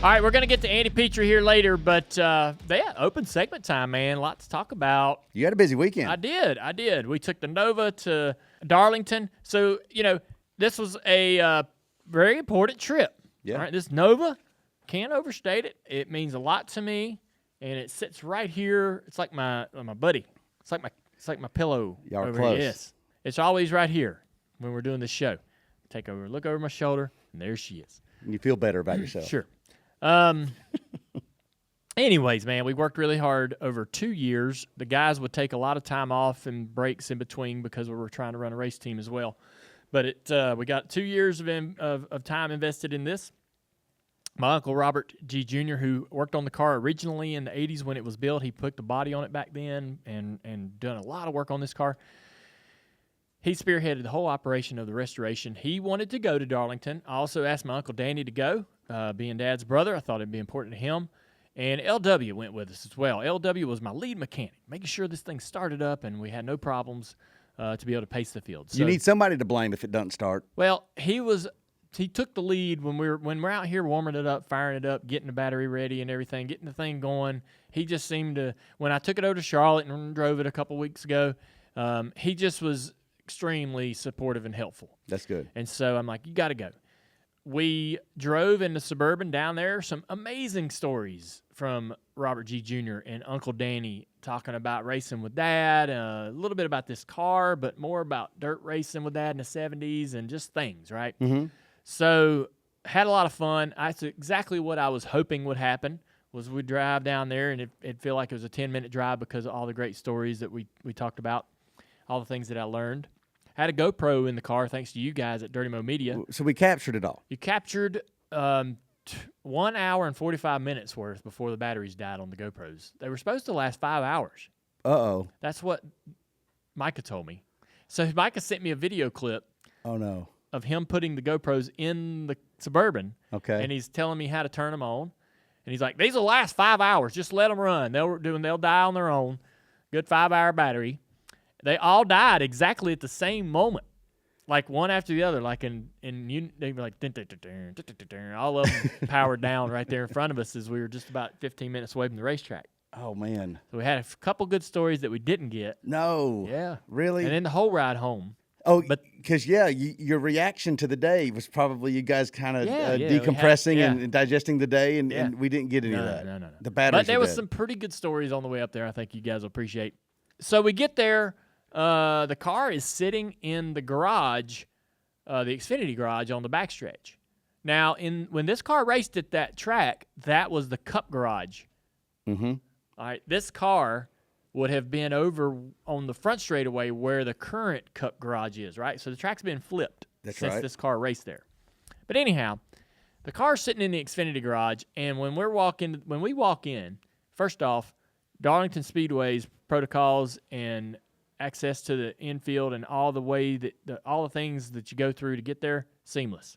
All right, we're going to get to Andy Petrie here later, but open segment time, man. A lot to talk about. You had a busy weekend. I did. We took the Nova to Darlington. So, this was a very important trip. Yeah. All right, this Nova, can't overstate it. It means a lot to me, and it sits right here. It's like my buddy. It's like my pillow. Y'all are over close. Here. Yes. It's always right here when we're doing this show. Look over my shoulder, and there she is. You feel better about yourself. Sure. Anyways, man, we worked really hard over 2 years. The guys would take a lot of time off and breaks in between because we were trying to run a race team as well. But we got 2 years of time invested in this. My uncle Robert G. Jr., who worked on the car originally in the 80s when it was built, he put the body on it back then and done a lot of work on this car. He spearheaded the whole operation of the restoration. He wanted to go to Darlington. I also asked my Uncle Danny to go, being Dad's brother. I thought it'd be important to him. And LW went with us as well. LW was my lead mechanic, making sure this thing started up and we had no problems to be able to pace the field. So, you need somebody to blame if it doesn't start. Well, he took the lead when we're out here warming it up, firing it up, getting the battery ready and everything, getting the thing going. He just seemed to, when I took it over to Charlotte and drove it a couple weeks ago, he just was extremely supportive and helpful. That's good. And so I'm like, you got to go. We drove in the Suburban down there. Some amazing stories from Robert G. Jr. and Uncle Danny talking about racing with Dad, a little bit about this car, but more about dirt racing with Dad in the 70s and just things, right? Mm-hmm. So had a lot of fun. That's exactly what I was hoping would happen, was we'd drive down there and it'd feel like it was a 10-minute drive because of all the great stories that we talked about, all the things that I learned. Had a GoPro in the car, thanks to you guys at Dirty Mo Media. So we captured it all. You captured 1 hour and 45 minutes worth before the batteries died on the GoPros. They were supposed to last 5 hours. Uh-oh. That's what Micah told me. So Micah sent me a video clip. Oh, no. Of him putting the GoPros in the Suburban. Okay. And he's telling me how to turn them on. And he's like, these will last 5 hours. Just let them run. They'll die on their own. Good 5-hour battery. They all died exactly at the same moment, like one after the other. Like they were like, all of them powered down right there in front of us as we were just about 15 minutes away from the racetrack. Oh, man. So we had a couple good stories that we didn't get. No. Yeah. Really? And then the whole ride home. Oh, because, your reaction to the day was probably you guys kind of decompressing and digesting the day, and we didn't get any of that. No. The batteries But there was dead. some pretty good stories on the way up there I think you guys will appreciate. So we get there. The car is sitting in the garage, the Xfinity garage on the backstretch. Now, when this car raced at that track, that was the Cup garage. Mm-hmm. All right, this car would have been over on the front straightaway where the current Cup garage is, right? So the track's been flipped since this car raced there. But anyhow, the car's sitting in the Xfinity garage, and when we walk in, first off, Darlington Speedway's protocols and access to the infield and all the things that you go through to get there, seamless.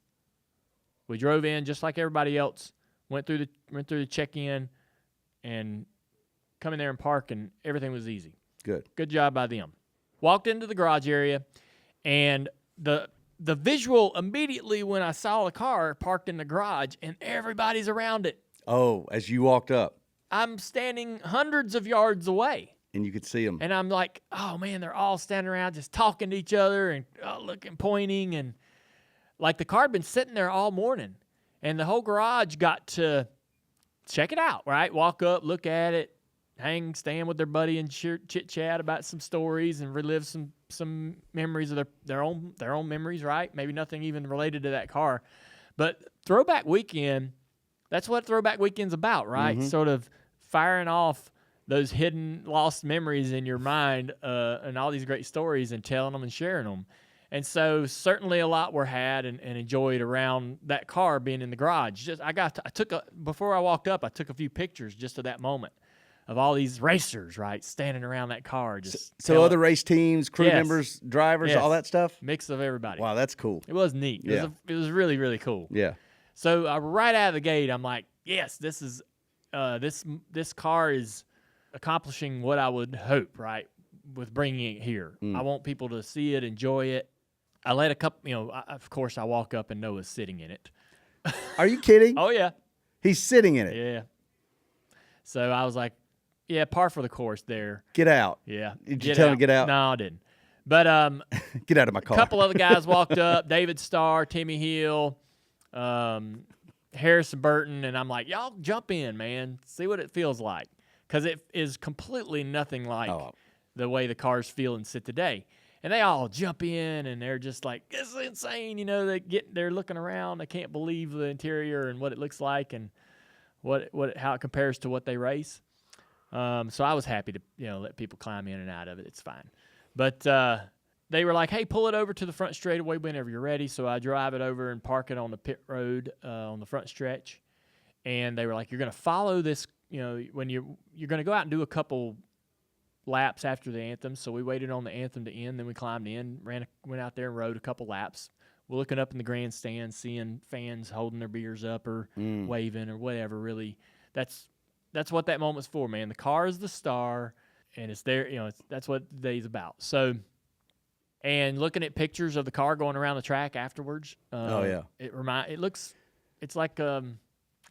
We drove in just like everybody else, went through the check-in, and come in there and park, and everything was easy. Good job by them. Walked into the garage area, and the visual immediately when I saw the car parked in the garage, and everybody's around it. Oh, as you walked up. I'm standing hundreds of yards away. And you could see them. And I'm like, oh, man, they're all standing around just talking to each other and looking, pointing. And like the car had been sitting there all morning. And the whole garage got to check it out, right? Walk up, look at it, stand with their buddy and chit-chat about some stories and relive some memories of their own memories, right? Maybe nothing even related to that car. But Throwback Weekend, that's what Throwback Weekend's about, right? Mm-hmm. Sort of firing off those hidden, lost memories in your mind and all these great stories and telling them and sharing them. And so certainly a lot were had and enjoyed around that car being in the garage. Before I walked up, I took a few pictures just of that moment of all these racers, right, standing around that car. So other race teams, crew members, drivers, all that stuff? Mix of everybody. Wow, that's cool. It was neat. It was really, really cool. Yeah. So right out of the gate, I'm like, yes, this is this car is accomplishing what I would hope, right, with bringing it here. I want people to see it, enjoy it. I let a couple, of course, I walk up and Noah's sitting in it. Are you kidding? Oh, yeah. He's sitting in it. Yeah. So I was like, yeah, par for the course there. Get out. Yeah. Did you tell him to get out? No, I didn't. But get out of my car. A couple other guys walked up, David Starr, Timmy Hill, Harrison Burton, and I'm like, y'all jump in, man. See what it feels like. Because it is completely nothing like the way the cars feel and sit today. And they all jump in, and they're just like, this is insane. You know, they're looking around. They can't believe the interior and what it looks like and how it compares to what they race. So I was happy to, let people climb in and out of it. It's fine. But they were like, hey, pull it over to the front straightaway whenever you're ready. So I drive it over and park it on the pit road on the front stretch. And they were like, you're going to follow this, when you're going to go out and do a couple laps after the anthem. So we waited on the anthem to end. Then we climbed in, went out there and rode a couple laps. We're looking up in the grandstand, seeing fans holding their beers up or waving or whatever. Really, that's what that moment's for, man. The car is the star, and it's there. That's what the day's about. So, and looking at pictures of the car going around the track afterwards. It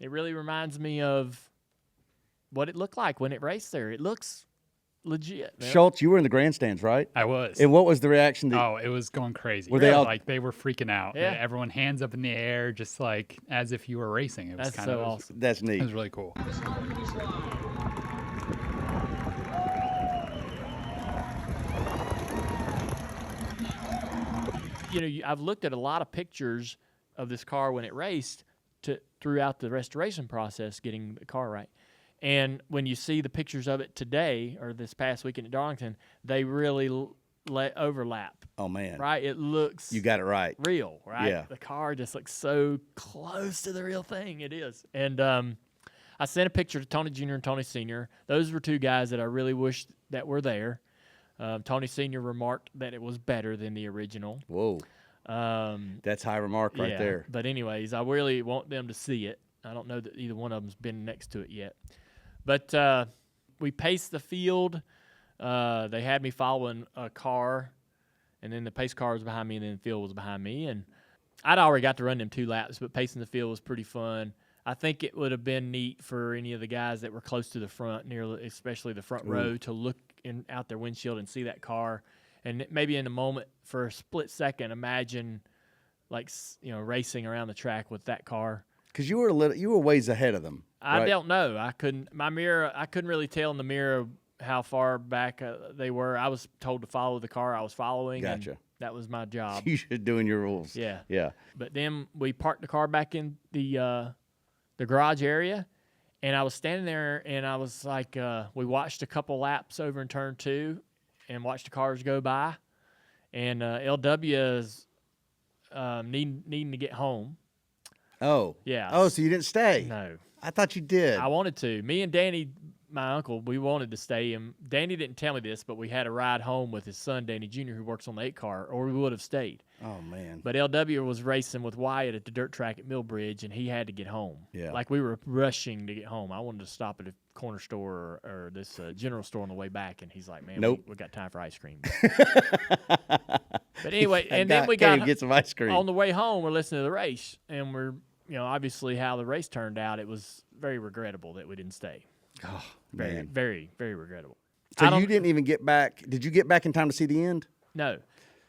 really reminds me of what it looked like when it raced there. It looks legit, man. Schultz, you were in the grandstands, right? I was. And what was the reaction? It was going crazy. Were they all like they were freaking out? Yeah. Everyone hands up in the air, just like as if you were racing. It was That's so awesome. That's neat. It was really cool. I've looked at a lot of pictures of this car when it raced throughout the restoration process, getting the car right. And when you see the pictures of it today or this past weekend at Darlington, they really overlap. Oh, man. Right? It looks You got it right. real, right? Yeah. The car just looks so close to the real thing. It is. And I sent a picture to Tony Jr. and Tony Sr. Those were two guys that I really wished that were there. Tony Sr. remarked that it was better than the original. Whoa. That's high remark right there. But anyways, I really want them to see it. I don't know that either one of them's been next to it yet. But we paced the field. They had me following a car, and then the pace car was behind me, and then the field was behind me. And I'd already got to run them 2 laps, but pacing the field was pretty fun. I think it would have been neat for any of the guys that were close to the front, especially the front row, to look out their windshield and see that car. And maybe in a moment, for a split second, imagine racing around the track with that car. Because you were ways ahead of them. I right? don't know. I couldn't really tell in the mirror how far back they were. I was told to follow the car I was following. Gotcha. And that was my job. You should doing your rules. Yeah. Yeah. But then we parked the car back in the garage area, and I was standing there, and I was like, we watched a couple laps over in turn 2 and watched the cars go by, and LW is needing to get home. Oh. Yeah. Oh, so you didn't stay? No. I thought you did. I wanted to. Me and Danny, my uncle, we wanted to stay. And Danny didn't tell me this, but we had a ride home with his son, Danny Jr., who works on the 8 car, or we would have stayed. Oh, man. But LW was racing with Wyatt at the dirt track at Millbridge, and he had to get home. Yeah. Like we were rushing to get home. I wanted to stop at a corner store or this general store on the way back, and he's like, man, nope. we got time for ice cream. But anyway, and then we got get some ice cream. On the way home, we're listening to the race, and we're, obviously how the race turned out, it was very regrettable that we didn't stay. Oh, very, man. very, very regrettable. So you didn't even get back. Did you get back in time to see the end? No.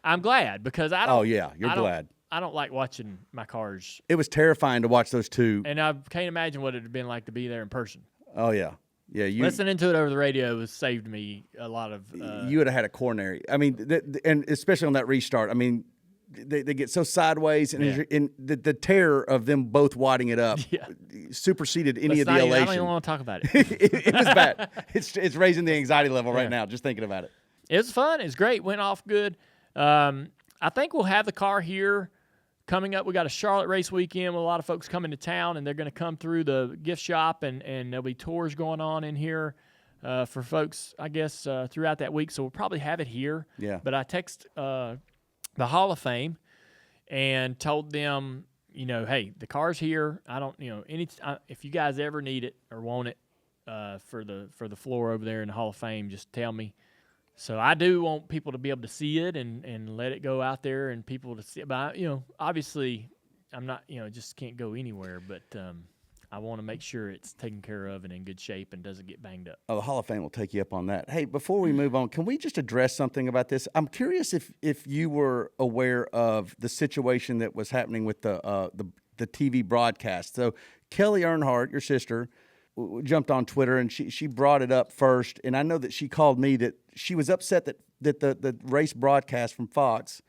I'm glad because I don't. Oh, yeah. You're glad. I don't like watching my cars. It was terrifying to watch those two. And I can't imagine what it would have been like to be there in person. Oh, yeah. Yeah, listening to it over the radio has saved me a lot of. You would have had a coronary. I mean, and especially on that restart. I mean, they get so sideways, and the terror of them both wadding it up superseded any of the elation. I don't even want to talk about it. It was bad. It's raising the anxiety level right now just thinking about it. It was fun. It was great. Went off good. I think we'll have the car here coming up. We got a Charlotte race weekend with a lot of folks coming to town, and they're going to come through the gift shop, and there'll be tours going on in here for folks, I guess, throughout that week. So we'll probably have it here. Yeah. But I text the Hall of Fame and told them, hey, the car's here. I don't, if you guys ever need it or want it for the floor over there in the Hall of Fame, just tell me. So I do want people to be able to see it and let it go out there and people to see it. But, obviously I'm not, just can't go anywhere. But I want to make sure it's taken care of and in good shape and doesn't get banged up. Oh, the Hall of Fame will take you up on that. Hey, before we move on, can we just address something about this? I'm curious if you were aware of the situation that was happening with the TV broadcast. So Kelly Earnhardt, your sister, jumped on Twitter and she brought it up first. And I know that she called me that she was upset that the race broadcast from Fox,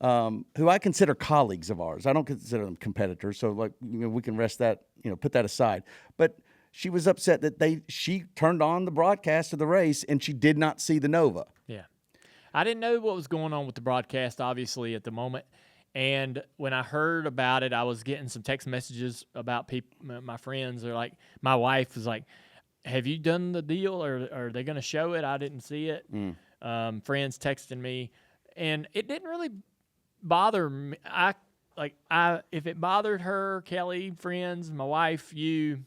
who I consider colleagues of ours. I don't consider them competitors. So we can rest that, put that aside. But she was upset that she turned on the broadcast of the race and she did not see the Nova. Yeah. I didn't know what was going on with the broadcast, obviously, at the moment. And when I heard about it, I was getting some text messages about people, my friends. Are like, my wife was like, have you done the deal, or are they going to show it? I didn't see it. Friends texting me. And it didn't really bother me. If it bothered her, Kelly, friends, my wife, you.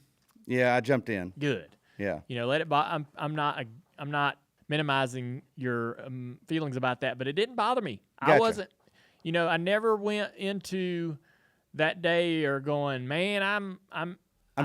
Yeah, I jumped in. Good. Yeah. Let it bother. I'm not minimizing your feelings about that, but it didn't bother me. Gotcha. I wasn't. I never went into that day or going, man, I'm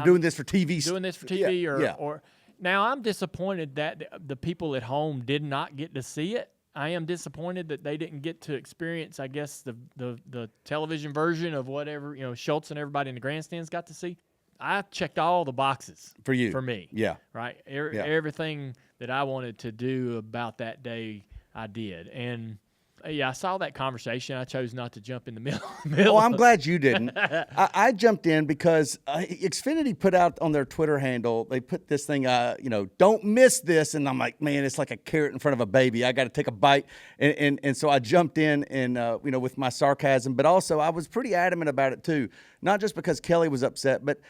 doing this for TV. Doing this for TV, yeah. Or now I'm disappointed that the people at home did not get to see it. I am disappointed that they didn't get to experience, I guess, the television version of whatever, Schultz and everybody in the grandstands got to see. I checked all the boxes for you. For me. Yeah. Right. Everything that I wanted to do about that day, I did. And yeah, I saw that conversation. I chose not to jump in the middle. Oh, I'm glad you didn't. I jumped in because Xfinity put out on their Twitter handle, they put this thing, don't miss this. And I'm like, man, it's like a carrot in front of a baby. I got to take a bite. And so I jumped in and, with my sarcasm, but also I was pretty adamant about it too. Not just because Kelly was upset, but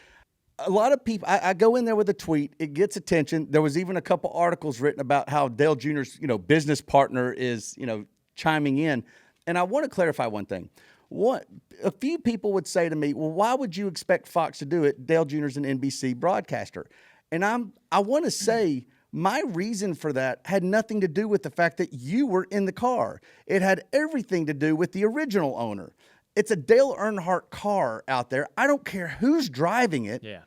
a lot of people, I go in there with a tweet, it gets attention. There was even a couple articles written about how Dale Jr.'s, business partner is, chiming in. And I want to clarify one thing. A few people would say to me, well, why would you expect Fox to do it? Dale Jr.'s an NBC broadcaster. And I want to say my reason for that had nothing to do with the fact that you were in the car. It had everything to do with the original owner. It's a Dale Earnhardt car out there. I don't care who's driving it. Yeah.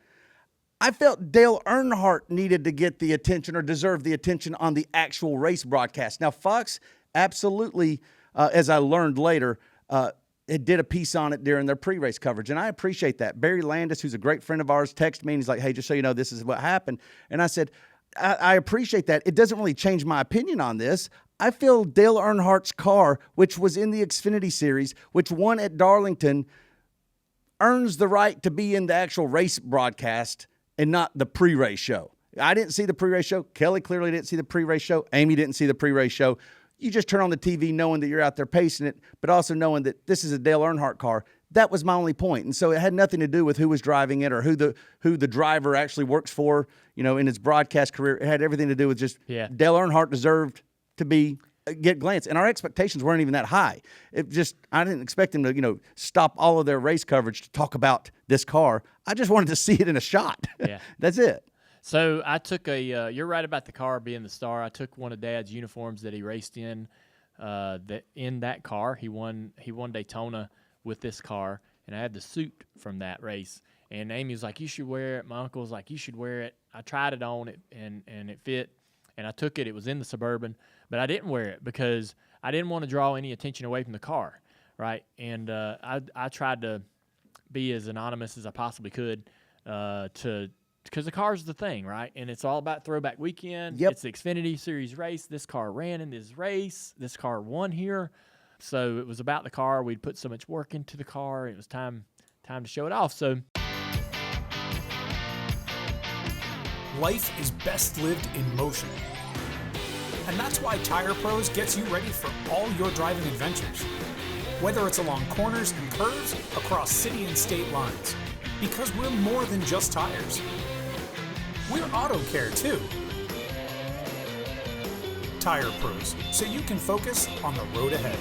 I felt Dale Earnhardt needed to get the attention or deserve the attention on the actual race broadcast. Now, Fox absolutely, as I learned later, it did a piece on it during their pre-race coverage, and I appreciate that. Barry Landis, who's a great friend of ours, texted me, and he's like, hey, just so you know, this is what happened. And I said, I appreciate that. It doesn't really change my opinion on this. I feel Dale Earnhardt's car, which was in the Xfinity Series, which won at Darlington, earns the right to be in the actual race broadcast and not the pre-race show. I didn't see the pre-race show. Kelly clearly didn't see the pre-race show. Amy didn't see the pre-race show. You just turn on the TV knowing that you're out there pacing it, but also knowing that this is a Dale Earnhardt car. That was my only point. And so it had nothing to do with who was driving it or who the driver actually works for, in his broadcast career. It had everything to do with just Dale Earnhardt deserved to get glance. And our expectations weren't even that high. I didn't expect them to, stop all of their race coverage to talk about this car. I just wanted to see it in a shot. Yeah. That's it. So I took you're right about the car being the star. I took one of Dad's uniforms that he raced in that car. He won Daytona with this car, and I had the suit from that race. And Amy was like, you should wear it. My uncle was like, you should wear it. I tried it on, and it fit, and I took it. It was in the Suburban, but I didn't wear it because I didn't want to draw any attention away from the car, right? And I tried to be as anonymous as I possibly could because the car's the thing, right? And it's all about throwback weekend. Yep. It's the Xfinity Series race. This car ran in this race. This car won here. So it was about the car. We'd put so much work into the car. It was time to show it off. So life is best lived in motion. And that's why Tire Pros gets you ready for all your driving adventures. Whether it's along corners and curves, across city and state lines. Because we're more than just tires. We're auto care too. Tire Pros, so you can focus on the road ahead.